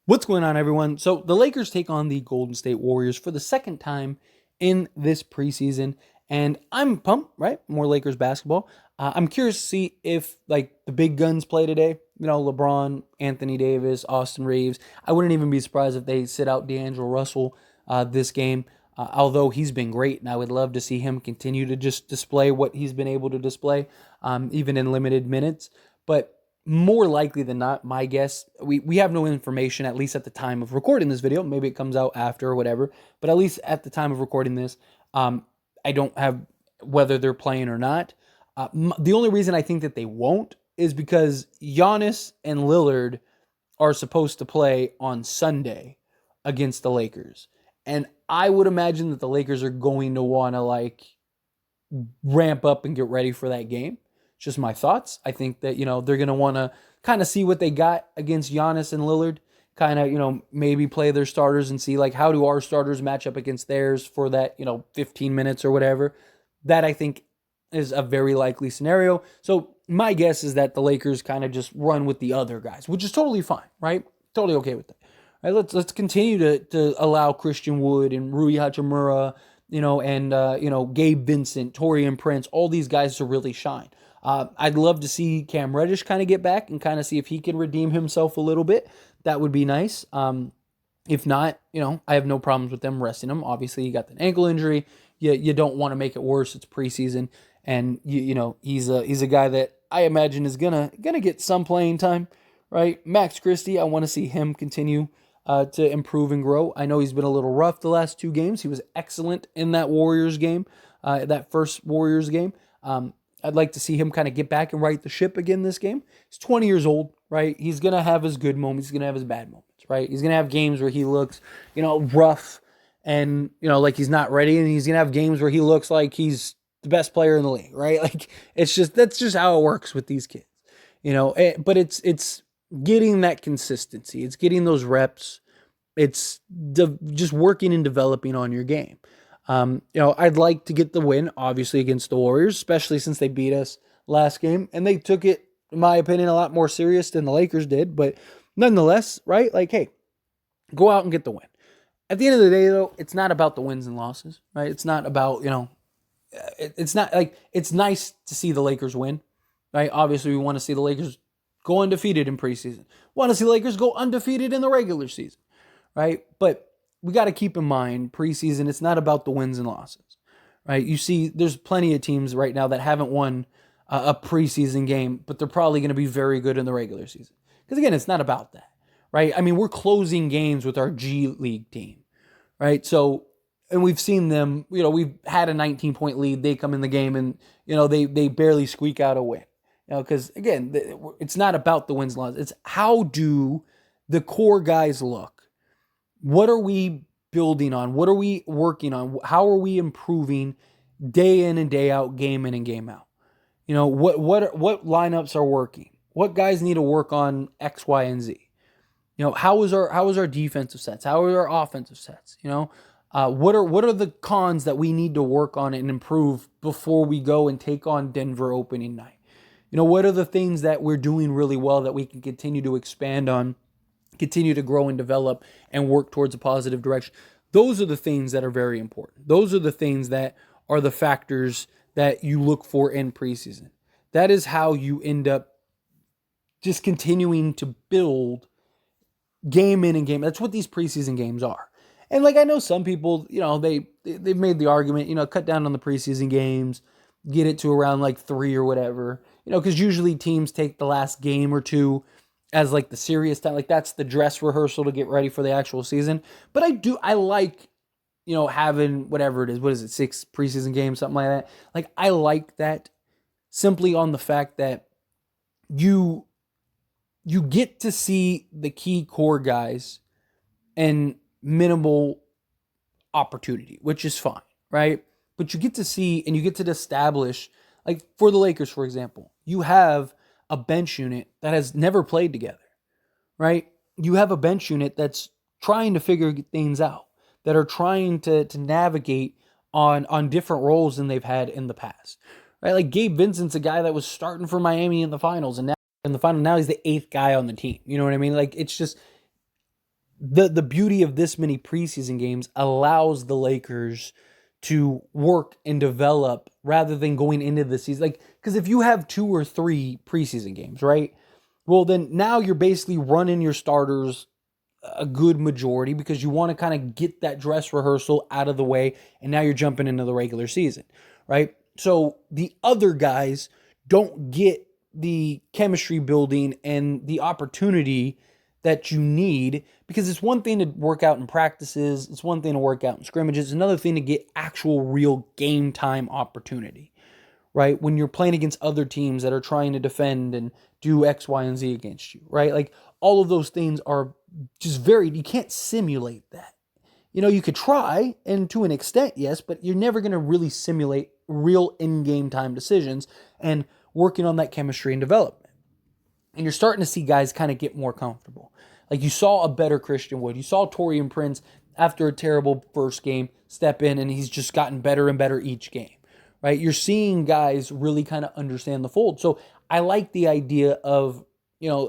What's going on, everyone? So the Lakers take on the Golden State Warriors for the second time in this preseason, and I'm pumped, right? More Lakers basketball. I'm curious to see if the big guns play today. LeBron, Anthony Davis, Austin Reeves. I wouldn't even be surprised if they sit out D'Angelo Russell this game. Although he's been great, and I would love to see him continue to just display what he's been able to display, even in limited minutes. But more likely than not, my guess, we have no information, at least at the time of recording this video. Maybe it comes out after or whatever, but at least at the time of recording this, I don't have whether they're playing or not. The only reason I think that they won't is because Giannis and Lillard are supposed to play on Sunday against the Lakers. And I would imagine that the Lakers are going to want to ramp up and get ready for that game. Just my thoughts. I think that, they're going to want to kind of see what they got against Giannis and Lillard, kind of, maybe play their starters and see how do our starters match up against theirs for that, 15 minutes or whatever. That I think is a very likely scenario. So my guess is that the Lakers kind of just run with the other guys, which is totally fine, right? Totally okay with that. All right, let's continue to allow Christian Wood and Rui Hachimura, and Gabe Vincent, Torian Prince, all these guys to really shine. I'd love to see Cam Reddish kind of get back and kind of see if he can redeem himself a little bit. That would be nice. If not, I have no problems with them resting him. Obviously, you got an ankle injury. You don't want to make it worse. It's preseason, and he's a guy that I imagine is gonna get some playing time, right? Max Christie, I want to see him continue to improve and grow. I know he's been a little rough the last two games. He was excellent in that Warriors game, that first Warriors game. I'd like to see him kind of get back and right the ship again this game. He's 20 years old, right? He's going to have his good moments. He's going to have his bad moments, right? He's going to have games where he looks, rough and, like he's not ready. And he's going to have games where he looks like he's the best player in the league, right? That's just how it works with these kids, but it's getting that consistency. It's getting those reps. It's just working and developing on your game. I'd like to get the win, obviously, against the Warriors, especially since they beat us last game. And they took it, in my opinion, a lot more serious than the Lakers did. But nonetheless, right? Hey, go out and get the win. At the end of the day, though, it's not about the wins and losses, right? It's not about, it's not it's nice to see the Lakers win, right? Obviously, we want to see the Lakers go undefeated in preseason. We want to see the Lakers go undefeated in the regular season, right? But we got to keep in mind preseason, it's not about the wins and losses, right? You see, there's plenty of teams right now that haven't won a preseason game, but they're probably going to be very good in the regular season. Because again, it's not about that, right? I mean, we're closing games with our G League team, right? So, and we've seen them, we've had a 19-point lead. They come in the game and, they barely squeak out a win. Because again, it's not about the wins and losses. It's how do the core guys look? What are we building on? What are we working on? How are we improving day in and day out, game in and game out? What lineups are working? What guys need to work on X, Y, and Z? How is our defensive sets? How are our offensive sets? What are the cons that we need to work on and improve before we go and take on Denver opening night? What are the things that we're doing really well that we can continue to expand on, continue to grow and develop and work towards a positive direction? Those are the things that are very important. Those are the things that are the factors that you look for in preseason. That is how you end up just continuing to build game in and game. That's what these preseason games are. And I know some people, they've made the argument, cut down on the preseason games, get it to around 3 or whatever, because usually teams take the last game or two as the serious time, that's the dress rehearsal to get ready for the actual season. But I like, having whatever it is, what is it, 6 preseason games, something like that. I like that simply on the fact that you get to see the key core guys and minimal opportunity, which is fine, right? But you get to see and you get to establish, for the Lakers, for example, you have a bench unit that has never played together, right? You have a bench unit that's trying to figure things out, that are trying to navigate on different roles than they've had in the past, right? Gabe Vincent's a guy that was starting for Miami in the finals, and now he's the 8th guy on the team. You know what I mean? It's just the beauty of this many preseason games allows the Lakers to work and develop rather than going into the season. Like, because if you have 2 or 3 preseason games, right? Well, then now you're basically running your starters a good majority because you want to kind of get that dress rehearsal out of the way, and now you're jumping into the regular season, right? So the other guys don't get the chemistry building and the opportunity that you need, because it's one thing to work out in practices, it's one thing to work out in scrimmages, it's another thing to get actual real game time opportunity, right? When you're playing against other teams that are trying to defend and do X, Y, and Z against you, right? Like all of those things are just you can't simulate that. You could try, and to an extent, yes, but you're never going to really simulate real in-game time decisions and working on that chemistry and development. And you're starting to see guys kind of get more comfortable. Like you saw a better Christian Wood. You saw Taurean Prince, after a terrible first game, step in, and he's just gotten better and better each game, right? You're seeing guys really kind of understand the fold. So I like the idea of,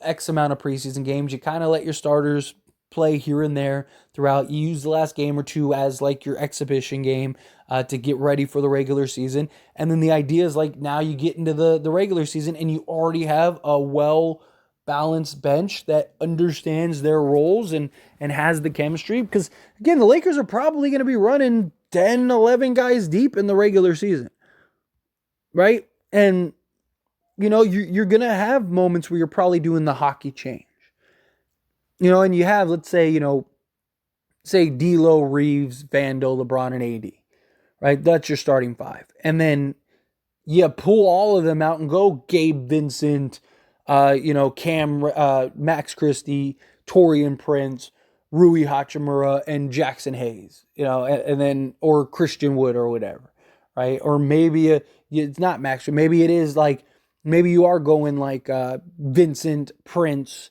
X amount of preseason games. You kind of let your starters play here and there throughout. You use the last game or two as like your exhibition game to get ready for the regular season. And then the idea is like now you get into the regular season and you already have a well-balanced bench that understands their roles and has the chemistry. Because again, the Lakers are probably going to be running 10, 11 guys deep in the regular season, right? And you're going to have moments where you're probably doing the hockey change. And you have, let's say, say D'Lo, Reeves, Vando, LeBron, and AD, right? That's your starting 5. And then you pull all of them out and go Gabe Vincent, Cam, Max Christie, Taurean Prince, Rui Hachimura, and Jackson Hayes, and then, or Christian Wood or whatever, right? Or maybe it's not Max, maybe it is like, maybe you are going like Vincent, Prince,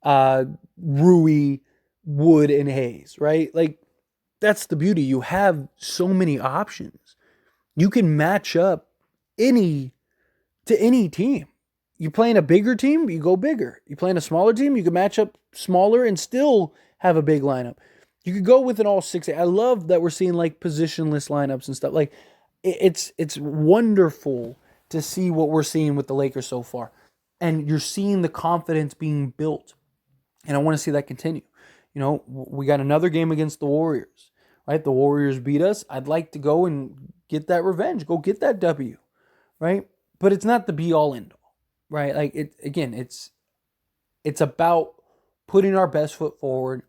Rui, Wood, and Hayes, right? Like, that's the beauty. You have so many options. You can match up any team. You playing a bigger team, you go bigger. You playing a smaller team, you can match up smaller and still have a big lineup. You could go with an all 6. I love that we're seeing like positionless lineups and stuff. Like it's wonderful to see what we're seeing with the Lakers so far. And you're seeing the confidence being built. And I want to see that continue. We got another game against the Warriors, right? The Warriors beat us. I'd like to go and get that revenge. Go get that W, right? But it's not the be-all, end-all, right? Like, it's about putting our best foot forward,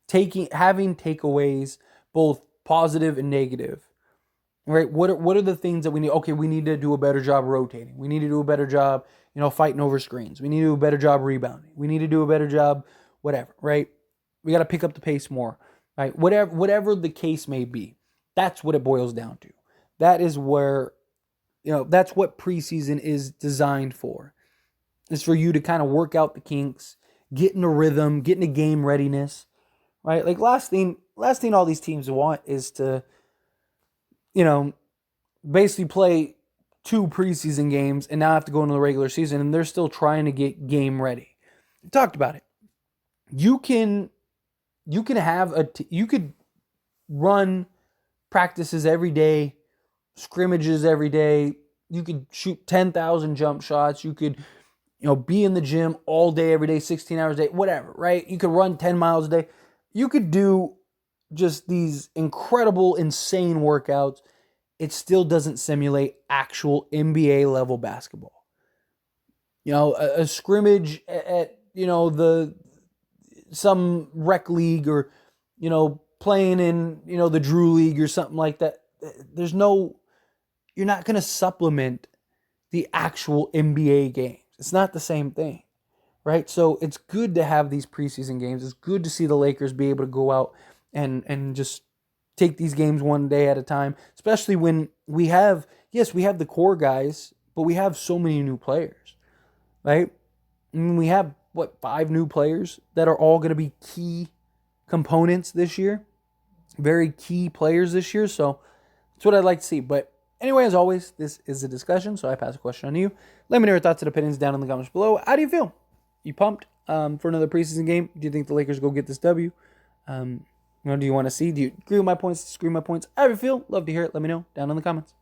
having takeaways, both positive and negative, right? What are the things that we need? Okay, we need to do a better job rotating. We need to do a better job, fighting over screens. We need to do a better job rebounding. We need to do a better job, whatever, right? We got to pick up the pace more, right? Whatever the case may be, that's what it boils down to. That is where, that's what preseason is designed for. It's for you to kind of work out the kinks, get in a rhythm, get in a game readiness, right? Like last thing all these teams want is to, basically play 2 preseason games and now have to go into the regular season and they're still trying to get game ready. We talked about it. You could run practices every day, scrimmages every day. You could shoot 10,000 jump shots. You could, be in the gym all day, every day, 16 hours a day, whatever, right? You could run 10 miles a day. You could do just these incredible, insane workouts. It still doesn't simulate actual NBA level basketball. A scrimmage at some rec league or, playing in, the Drew League or something like that. You're not going to supplement the actual NBA games. It's not the same thing, right? So it's good to have these preseason games. It's good to see the Lakers be able to go out and just take these games one day at a time, especially when we have the core guys, but we have so many new players, right? I mean, we have, 5 new players that are all going to be key components this year, very key players this year. So that's what I'd like to see. But anyway, as always, this is a discussion, so I pass a question on you. Let me know your thoughts and opinions down in the comments below. How do you feel? You pumped? for another preseason game? Do you think the Lakers go get this W? Do you want to see? Do you agree with my points? Disagree with my points? However you feel, love to hear it. Let me know down in the comments.